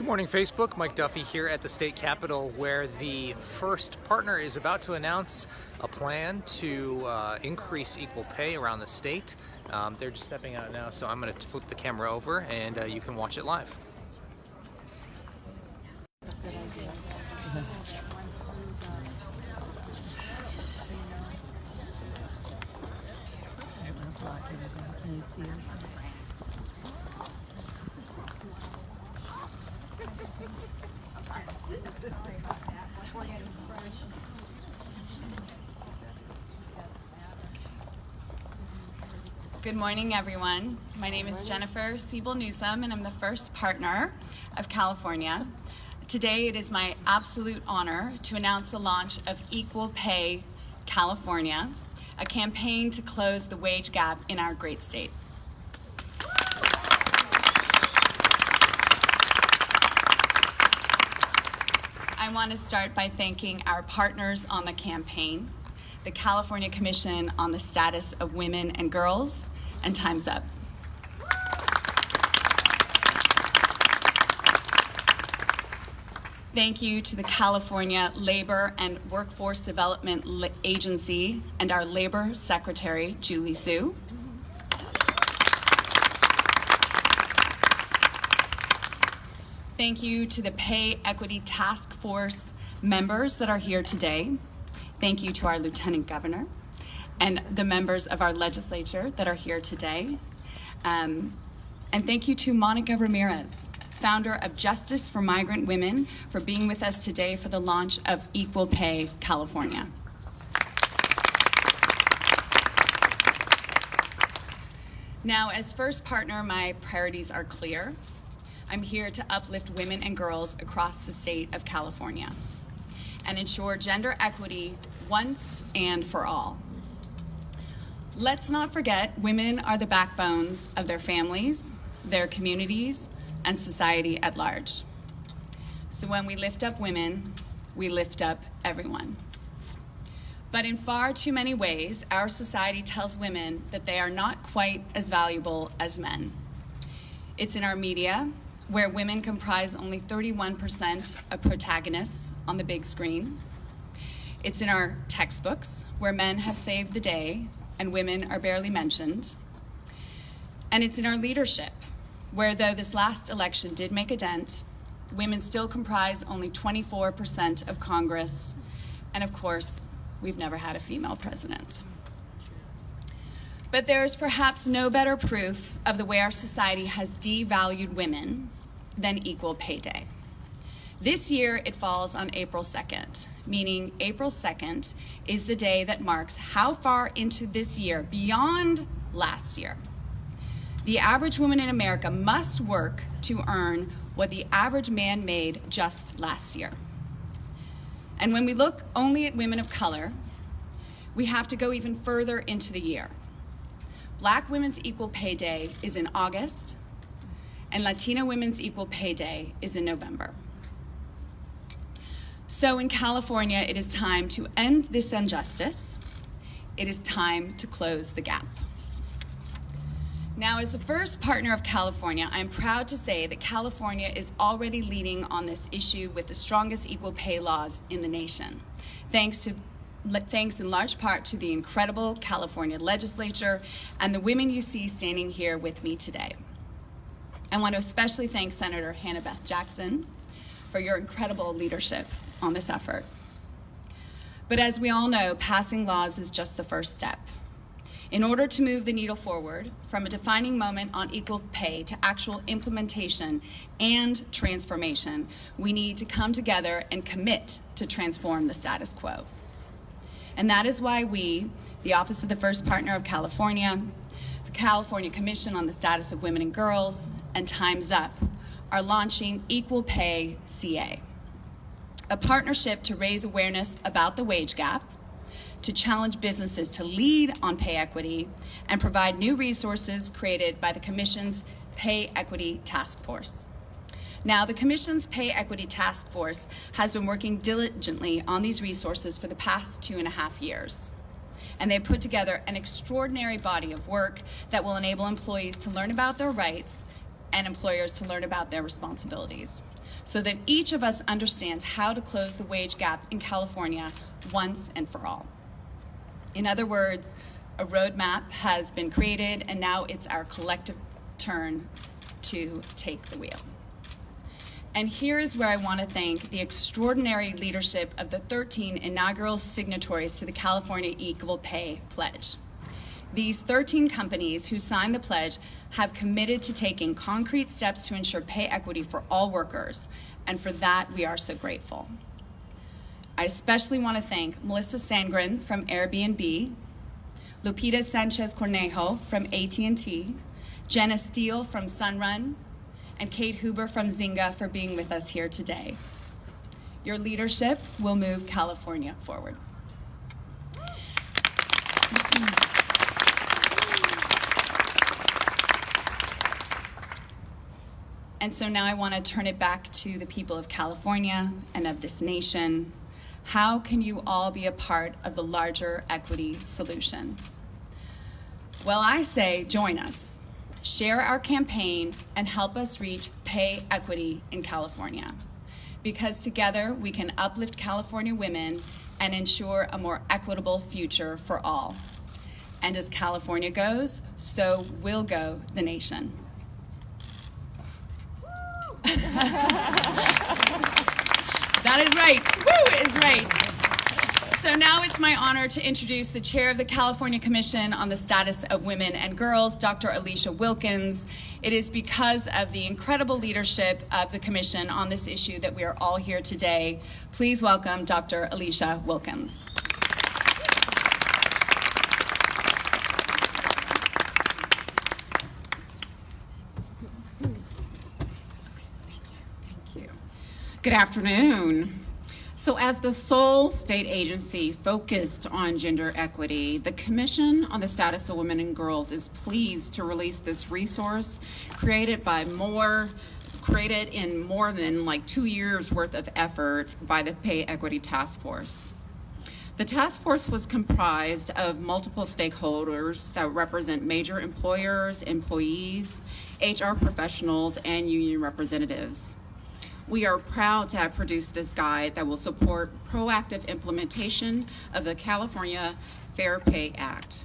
morning, Facebook. Mike Duffy here at the state capitol, where the first partner is about to announce a plan to increase equal pay around the state. They're just stepping out now, so I'm going to flip the camera over and you can watch it live. Can you see her? Good morning, everyone. My name is Jennifer Siebel Newsom, and I'm the first partner of California. Today, it is my absolute honor to announce the launch of Equal Pay California, a campaign to close the wage gap in our great state. I want to start by thanking our partners on the campaign, the California Commission on the Status of Women and Girls, and Time's Up. Thank you to the California Labor and Workforce Development Agency and our Labor Secretary, Julie Su. Thank you to the Pay Equity Task Force members that are here today. Thank you to our Lieutenant Governor and the members of our legislature that are here today. And thank you to Monica Ramirez, founder of Justice for Migrant Women, for being with us today for the launch of Equal Pay California. Now, as first partner, my priorities are clear. I'm here to uplift women and girls across the state of California and ensure gender equity once and for all. Let's not forget, women are the backbones of their families, their communities, and society at large. So when we lift up women, we lift up everyone. But in far too many ways, our society tells women that they are not quite as valuable as men. It's in our media, where women comprise only 31% of protagonists on the big screen. It's in our textbooks, where men have saved the day and women are barely mentioned. And it's in our leadership, where though this last election did make a dent, women still comprise only 24% of Congress. And of course, we've never had a female president. But there is perhaps no better proof of the way our society has devalued women than Equal Pay Day. This year, it falls on April 2nd, meaning April 2nd is the day that marks how far into this year, beyond last year, the average woman in America must work to earn what the average man made just last year. And when we look only at women of color, we have to go even further into the year. Black Women's Equal Pay Day is in August, and Latina Women's Equal Pay Day is in November. So in California, it is time to end this injustice. It is time to close the gap. Now, as the first partner of California, I'm proud to say that California is already leading on this issue with the strongest equal pay laws in the nation, thanks in large part to the incredible California legislature and the women you see standing here with me today. I want to especially thank Senator Hannah Beth Jackson for your incredible leadership on this effort. But as we all know, passing laws is just the first step. In order to move the needle forward from a defining moment on equal pay to actual implementation and transformation, we need to come together and commit to transform the status quo. And that is why we, the Office of the First Partner of California, the California Commission on the Status of Women and Girls, and Time's Up, are launching Equal Pay CA, a partnership to raise awareness about the wage gap, to challenge businesses to lead on pay equity, and provide new resources created by the Commission's Pay Equity Task Force. Now, the Commission's Pay Equity Task Force has been working diligently on these resources for the past 2.5 years. And they've put together an extraordinary body of work that will enable employees to learn about their rights and employers to learn about their responsibilities so that each of us understands how to close the wage gap in California once and for all. In other words, a roadmap has been created, and now it's our collective turn to take the wheel. And here's where I want to thank the extraordinary leadership of the 13 inaugural signatories to the California Equal Pay Pledge. These 13 companies who signed the pledge have committed to taking concrete steps to ensure pay equity for all workers, and for that we are so grateful. I especially want to thank Melissa Sangren from Airbnb, Lupita Sanchez Cornejo from AT&T, Jenna Steele from Sunrun, and Kate Huber from Zynga for being with us here today. Your leadership will move California forward. And so now I want to turn it back to the people of California and of this nation. How can you all be a part of the larger equity solution? Well, I say join us. Share our campaign and help us reach pay equity in California. Because together we can uplift California women and ensure a more equitable future for all. And as California goes, so will go the nation. That is right. Woo is right. So now it's my honor to introduce the chair of the California Commission on the Status of Women and Girls, Dr. Alicia Wilkins. It is because of the incredible leadership of the Commission on this issue that we are all here today. Please welcome Dr. Alicia Wilkins. Good afternoon. So as the sole state agency focused on gender equity, the Commission on the Status of Women and Girls is pleased to release this resource created in more than 2 years worth of effort by the Pay Equity Task Force. The task force was comprised of multiple stakeholders that represent major employers, employees, HR professionals, and union representatives. We are proud to have produced this guide that will support proactive implementation of the California Fair Pay Act.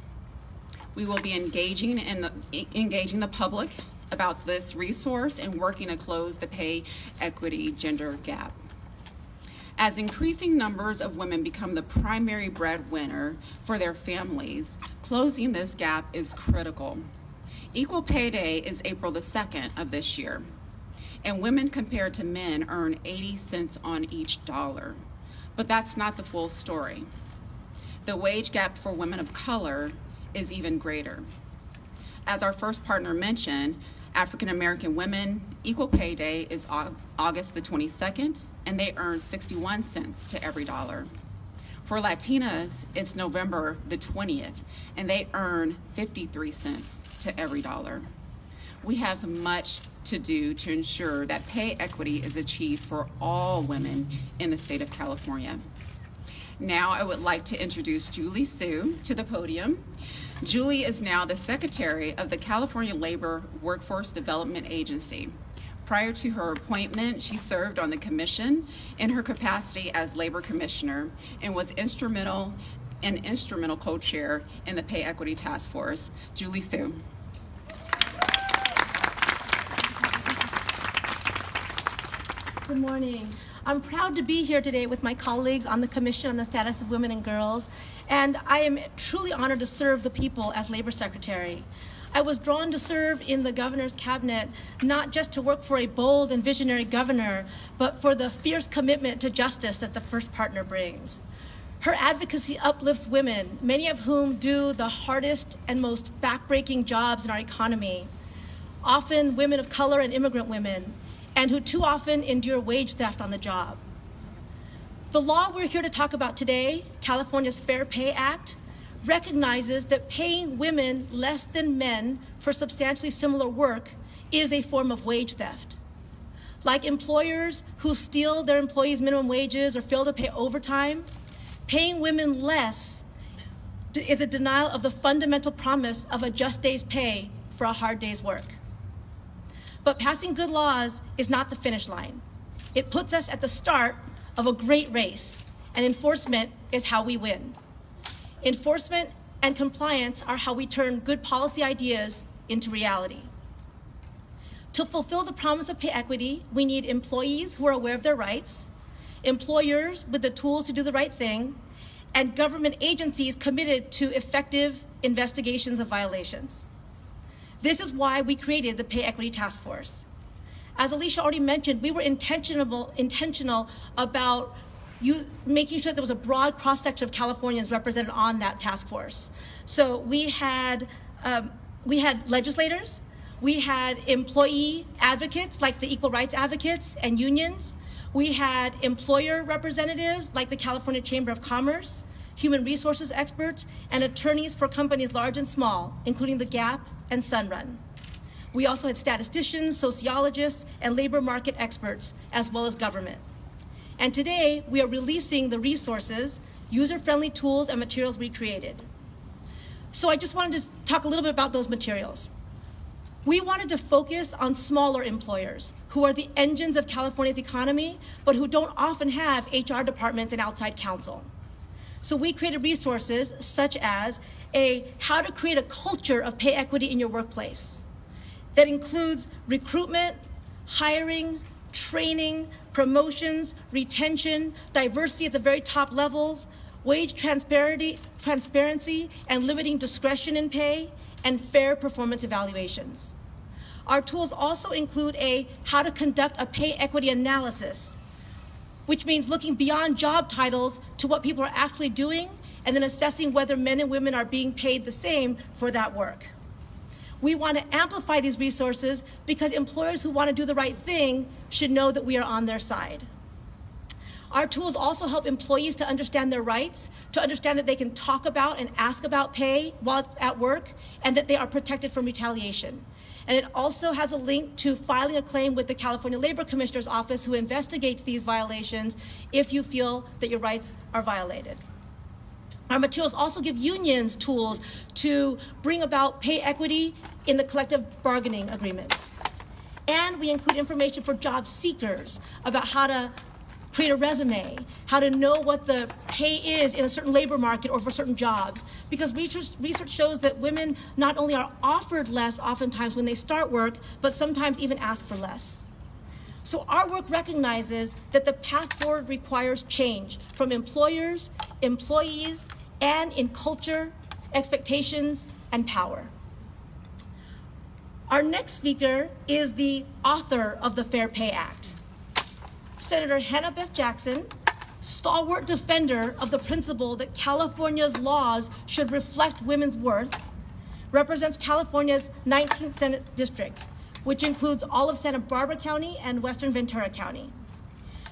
We will be engaging the public about this resource and working to close the pay equity gender gap. As increasing numbers of women become the primary breadwinner for their families, closing this gap is critical. Equal Pay Day is April the 2nd of this year, and women compared to men earn 80 cents on each dollar. But that's not the full story. The wage gap for women of color is even greater. As our first partner mentioned, African American women, Equal Pay Day is August the 22nd, and they earn 61 cents to every dollar. For Latinas, it's November the 20th, and they earn 53 cents to every dollar. We have much to do to ensure that pay equity is achieved for all women in the state of California. Now I would like to introduce Julie Sue to the podium. Julie is now the Secretary of the California Labor Workforce Development Agency. Prior to her appointment, she served on the commission in her capacity as Labor Commissioner and was instrumental co-chair in the Pay Equity Task Force. Julie Sue. Good morning. I'm proud to be here today with my colleagues on the Commission on the Status of Women and Girls, and I am truly honored to serve the people as Labor Secretary. I was drawn to serve in the governor's cabinet, not just to work for a bold and visionary governor, but for the fierce commitment to justice that the first partner brings. Her advocacy uplifts women, many of whom do the hardest and most backbreaking jobs in our economy, often women of color and immigrant women, and who too often endure wage theft on the job. The law we're here to talk about today, California's Fair Pay Act, recognizes that paying women less than men for substantially similar work is a form of wage theft. Like employers who steal their employees' minimum wages or fail to pay overtime, paying women less is a denial of the fundamental promise of a just day's pay for a hard day's work. But passing good laws is not the finish line. It puts us at the start of a great race, and enforcement is how we win. Enforcement and compliance are how we turn good policy ideas into reality. To fulfill the promise of pay equity, we need employees who are aware of their rights, employers with the tools to do the right thing, and government agencies committed to effective investigations of violations. This is why we created the Pay Equity Task Force. As Alicia already mentioned, we were intentional about making sure that there was a broad cross-section of Californians represented on that task force. So we had legislators, we had employee advocates like the equal rights advocates and unions, we had employer representatives like the California Chamber of Commerce, human resources experts, and attorneys for companies large and small, including the Gap and Sunrun. We also had statisticians, sociologists, and labor market experts, as well as government. And today, we are releasing the resources, user-friendly tools, and materials we created. So I just wanted to talk a little bit about those materials. We wanted to focus on smaller employers who are the engines of California's economy, but who don't often have HR departments and outside counsel. So we created resources such as how to create a culture of pay equity in your workplace that includes recruitment, hiring, training, promotions, retention, diversity at the very top levels, wage transparency, and limiting discretion in pay, and fair performance evaluations. Our tools also include how to conduct a pay equity analysis, which means looking beyond job titles to what people are actually doing, and then assessing whether men and women are being paid the same for that work. We want to amplify these resources because employers who want to do the right thing should know that we are on their side. Our tools also help employees to understand their rights, to understand that they can talk about and ask about pay while at work, and that they are protected from retaliation. And it also has a link to filing a claim with the California Labor Commissioner's Office, who investigates these violations if you feel that your rights are violated. Our materials also give unions tools to bring about pay equity in the collective bargaining agreements. And we include information for job seekers about how to create a resume, how to know what the pay is in a certain labor market or for certain jobs. Because research shows that women not only are offered less oftentimes when they start work, but sometimes even ask for less. So our work recognizes that the path forward requires change from employers, employees, and in culture, expectations, and power. Our next speaker is the author of the Fair Pay Act. Senator Hannah Beth Jackson, stalwart defender of the principle that California's laws should reflect women's worth, represents California's 19th Senate District, which includes all of Santa Barbara County and Western Ventura County.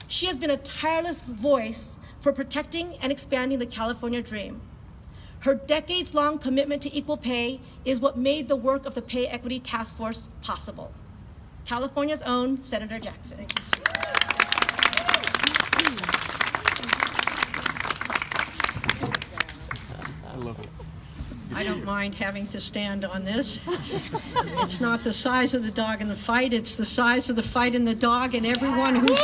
She has been a tireless voice for protecting and expanding the California dream. Her decades-long commitment to equal pay is what made the work of the Pay Equity Task Force possible. California's own Senator Jackson. I don't mind having to stand on this. It's not the size of the dog in the fight, it's the size of the fight in the dog, and everyone who's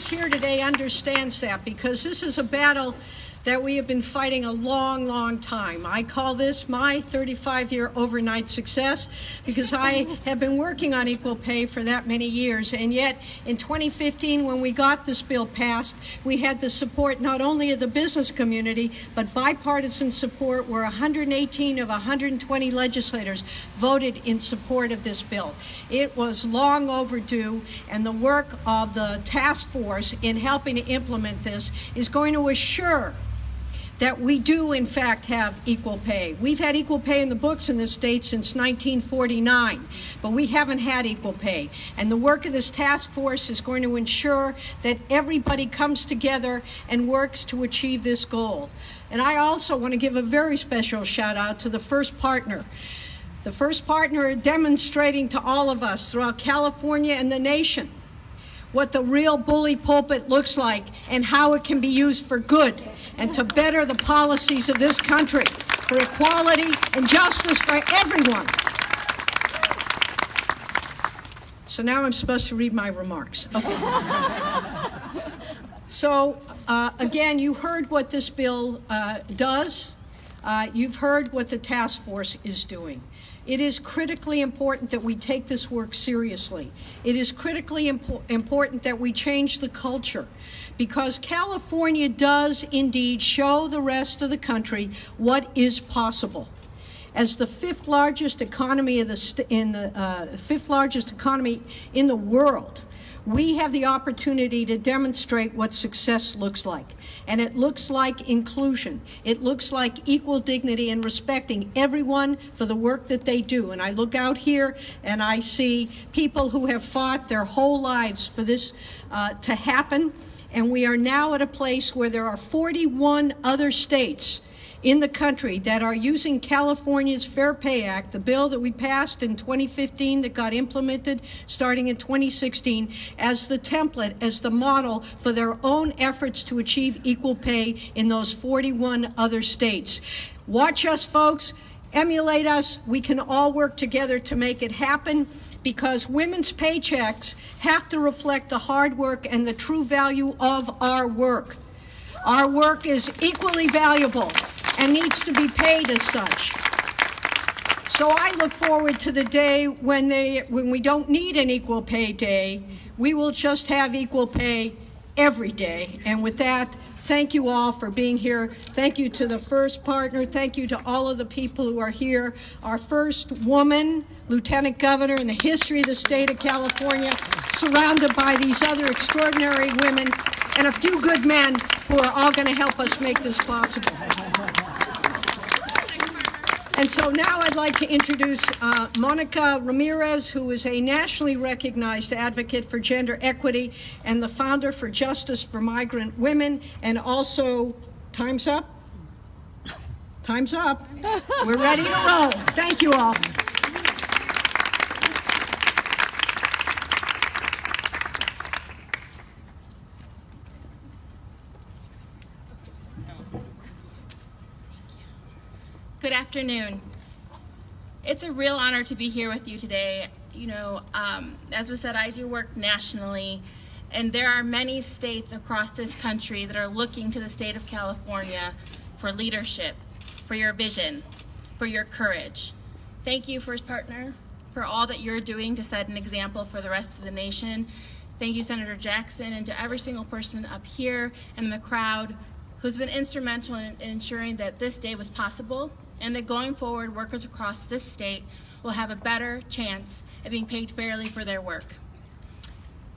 here today understands that, because this is a battle that we have been fighting a long, long time. I call this my 35-year overnight success because I have been working on equal pay for that many years. And yet, in 2015, when we got this bill passed, we had the support not only of the business community, but bipartisan support where 118 of 120 legislators voted in support of this bill. It was long overdue, and the work of the task force in helping to implement this is going to assure that we do, in fact, have equal pay. We've had equal pay in the books in this state since 1949, but we haven't had equal pay. And the work of this task force is going to ensure that everybody comes together and works to achieve this goal. And I also want to give a very special shout out to the first partner. The first partner demonstrating to all of us throughout California and the nation what the real bully pulpit looks like and how it can be used for good and to better the policies of this country for equality and justice for everyone. So now I'm supposed to read my remarks. Okay. So, again, you heard what this bill does. You've heard what the task force is doing. It is critically important that we take this work seriously. It is critically important that we change the culture, because California does indeed show the rest of the country what is possible. As the fifth largest economy in the world, we have the opportunity to demonstrate what success looks like. And it looks like inclusion. It looks like equal dignity and respecting everyone for the work that they do. And I look out here and I see people who have fought their whole lives for this to happen. And we are now at a place where there are 41 other states in the country that are using California's Fair Pay Act, the bill that we passed in 2015 that got implemented starting in 2016, as the template, as the model for their own efforts to achieve equal pay in those 41 other states. Watch us, folks. Emulate us. We can all work together to make it happen, because women's paychecks have to reflect the hard work and the true value of our work. Our work is equally valuable and needs to be paid as such. So I look forward to the day when we don't need an equal pay day. We will just have equal pay every day. And with that, thank you all for being here. Thank you to the first partner. Thank you to all of the people who are here. Our first woman lieutenant governor in the history of the state of California, surrounded by these other extraordinary women and a few good men who are all going to help us make this possible. And so now I'd like to introduce Monica Ramirez, who is a nationally recognized advocate for gender equity and the founder for Justice for Migrant Women, and also, time's up? Time's up. We're ready to roll. Thank you all. Good afternoon. It's a real honor to be here with you today. You know, as was said, I do work nationally, and there are many states across this country that are looking to the state of California for leadership, for your vision, for your courage. Thank you, First Partner, for all that you're doing to set an example for the rest of the nation. Thank you, Senator Jackson, and to every single person up here and in the crowd who's been instrumental in ensuring that this day was possible, and that going forward, workers across this state will have a better chance at being paid fairly for their work.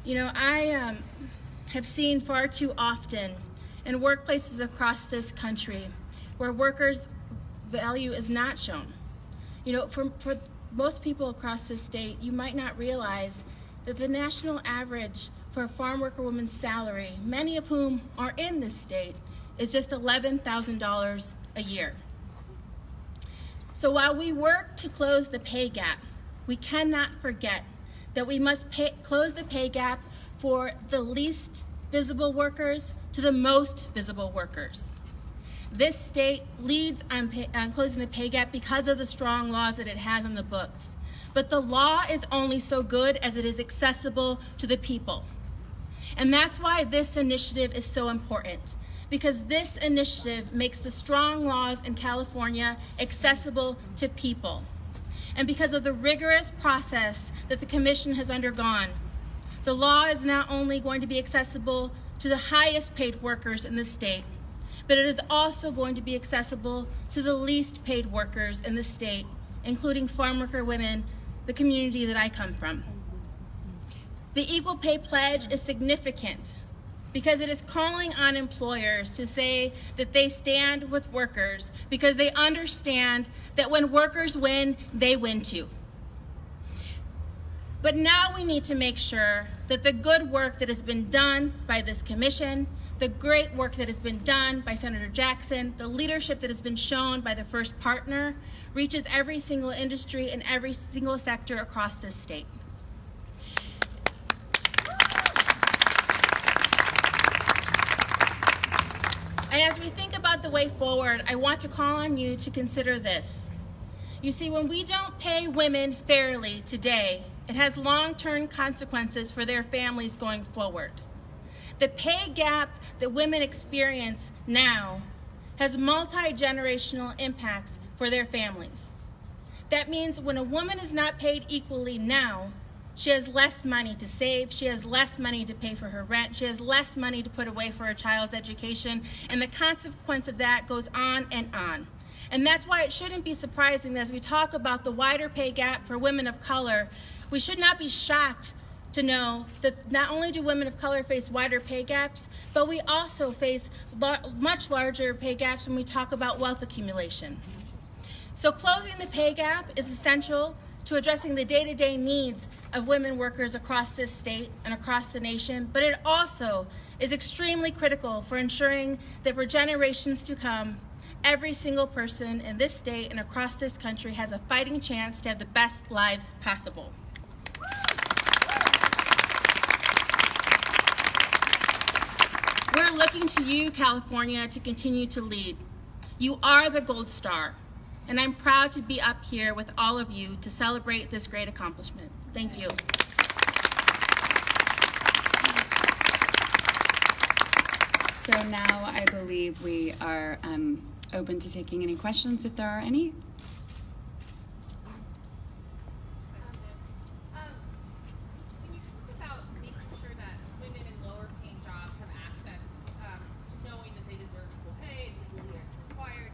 You know, I have seen far too often in workplaces across this country where workers' value is not shown. You know, for most people across this state, you might not realize that the national average for a farm worker woman's salary, many of whom are in this state, is just $11,000 a year. So while we work to close the pay gap, we cannot forget that we must close the pay gap for the least visible workers to the most visible workers. This state leads on closing the pay gap because of the strong laws that it has on the books. But the law is only so good as it is accessible to the people. And that's why this initiative is so important, because this initiative makes the strong laws in California accessible to people. And because of the rigorous process that the Commission has undergone, the law is not only going to be accessible to the highest paid workers in the state, but it is also going to be accessible to the least paid workers in the state, including farm worker women, the community that I come from. The Equal Pay Pledge is significant because it is calling on employers to say that they stand with workers, because they understand that when workers win, they win too. But now we need to make sure that the good work that has been done by this commission, the great work that has been done by Senator Jackson, the leadership that has been shown by the first partner, reaches every single industry and every single sector across this state. And as we think about the way forward, I want to call on you to consider this. You see, when we don't pay women fairly today it has long-term consequences for their families going forward. The pay gap that women experience now has multi-generational impacts for their families. That means when a woman is not paid equally now, she has less money to save, she has less money to pay for her rent, she has less money to put away for her child's education, and the consequence of that goes on and on. And that's why it shouldn't be surprising that as we talk about the wider pay gap for women of color, we should not be shocked to know that not only do women of color face wider pay gaps, but we also face much larger pay gaps when we talk about wealth accumulation. So closing the pay gap is essential to addressing the day-to-day needs of women workers across this state and across the nation, but it also is extremely critical for ensuring that for generations to come, every single person in this state and across this country has a fighting chance to have the best lives possible. We're looking to you, California, to continue to lead. You are the gold star, and I'm proud to be up here with all of you to celebrate this great accomplishment. Thank you. So now I believe we are open to taking any questions if there are any. Can you talk about making sure that women in lower paying jobs have access to knowing that they deserve equal pay and legally it's required?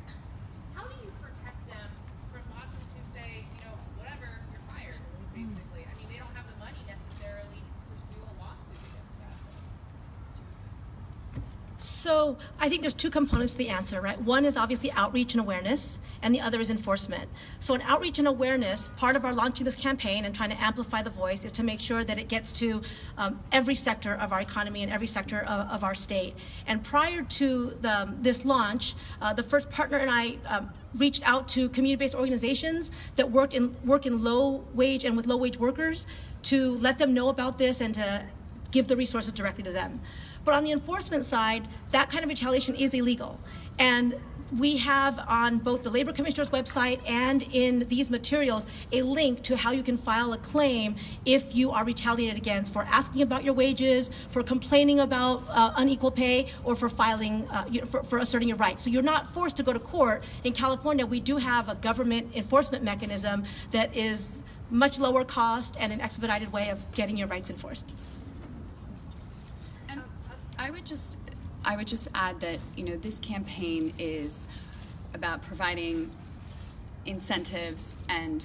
How do you protect them from bosses who say, you know, whatever, you're fired, basically? I mean, they don't have the money necessarily to pursue a lawsuit against that. So I think there's two components to the answer, right? One is obviously outreach and awareness, and the other is enforcement. So in outreach and awareness, part of our launching this campaign and trying to amplify the voice is to make sure that it gets to every sector of our economy and every sector of our state. And prior to this launch, the first partner and I reached out to community-based organizations that work in low wage and with low wage workers to let them know about this and to give the resources directly to them. But on the enforcement side, that kind of retaliation is illegal. And we have on both the Labor Commissioner's website and in these materials a link to how you can file a claim if you are retaliated against for asking about your wages, for complaining about unequal pay, or for filing, for asserting your rights. So you're not forced to go to court. In California, we do have a government enforcement mechanism that is much lower cost and an expedited way of getting your rights enforced. And I would just add that, you know, this campaign is about providing incentives and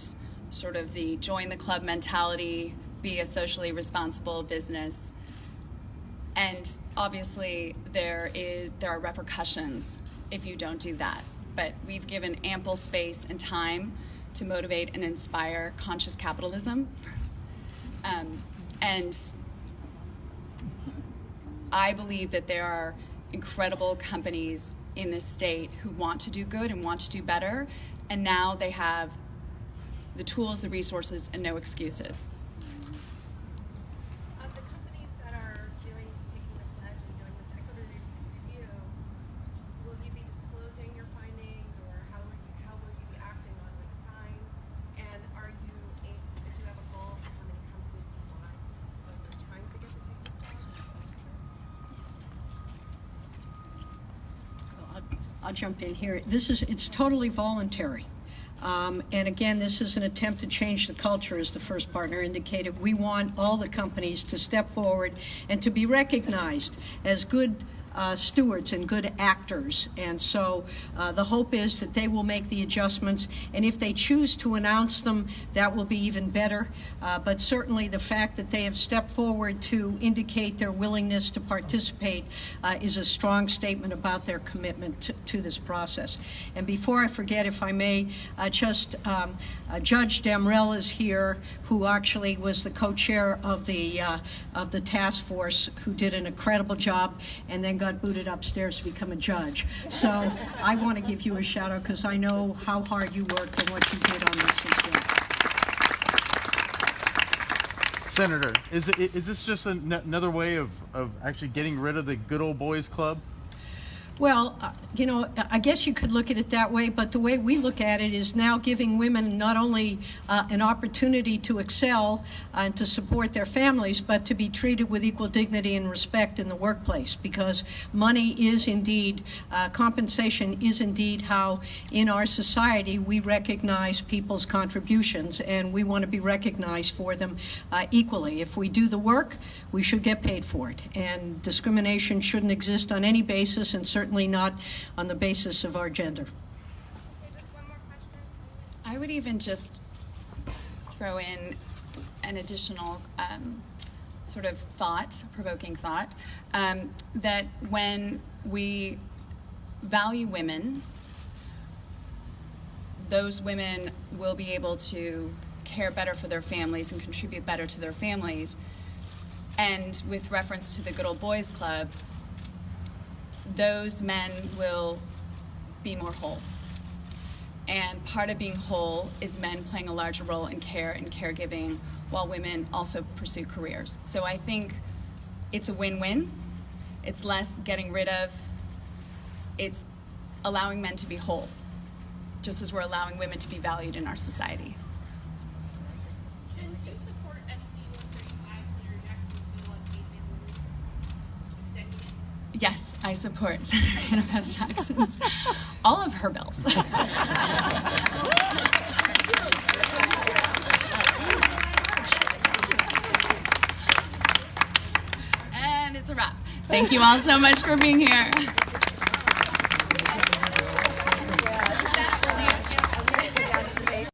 sort of the join the club mentality, be a socially responsible business. And obviously there are repercussions if you don't do that. But we've given ample space and time to motivate and inspire conscious capitalism. And I believe that there are incredible companies in this state who want to do good and want to do better, and now they have the tools, the resources, and no excuses. Of the companies that are taking the pledge and doing this equity review, will you be disclosing your findings, or how will you be acting on what you find? And if you have a goal for how many companies you want, or you're trying to get to take this pledge? I'll jump in here. It's totally voluntary. And again, this is an attempt to change the culture, as the first partner indicated. We want all the companies to step forward and to be recognized as good stewards and good actors. And so the hope is that they will make the adjustments, and if they choose to announce them, that will be even better. But certainly the fact that they have stepped forward to indicate their willingness to participate is a strong statement about their commitment to this process. And before I forget, if I may, Judge Damrell is here, who actually was the co-chair of the task force, who did an incredible job and then got booted upstairs to become a judge. So I want to give you a shout out because I know how hard you worked and what you did on this as well. Senator, is this just another way of actually getting rid of the good old boys club? Well, you know, I guess you could look at it that way, but the way we look at it is now giving women not only an opportunity to excel and to support their families, but to be treated with equal dignity and respect in the workplace, because money is indeed, compensation is indeed how in our society we recognize people's contributions, and we want to be recognized for them equally. If we do the work, we should get paid for it, and discrimination shouldn't exist on any basis, and certainly not on the basis of our gender. I would even just throw in an additional sort of thought, provoking thought, that when we value women, those women will be able to care better for their families and contribute better to their families. And with reference to the Good Old Boys Club, those men will be more whole. And part of being whole is men playing a larger role in care and caregiving while women also pursue careers. So I think it's a win-win. It's less getting rid of, it's allowing men to be whole, just as we're allowing women to be valued in our society. And do you support SB 135, Senator Jackson's bill on paid family leave? Extending it? Yes, I support Senator Hannah Beth Jackson's, all of her bills. And it's a wrap. Thank you all so much for being here.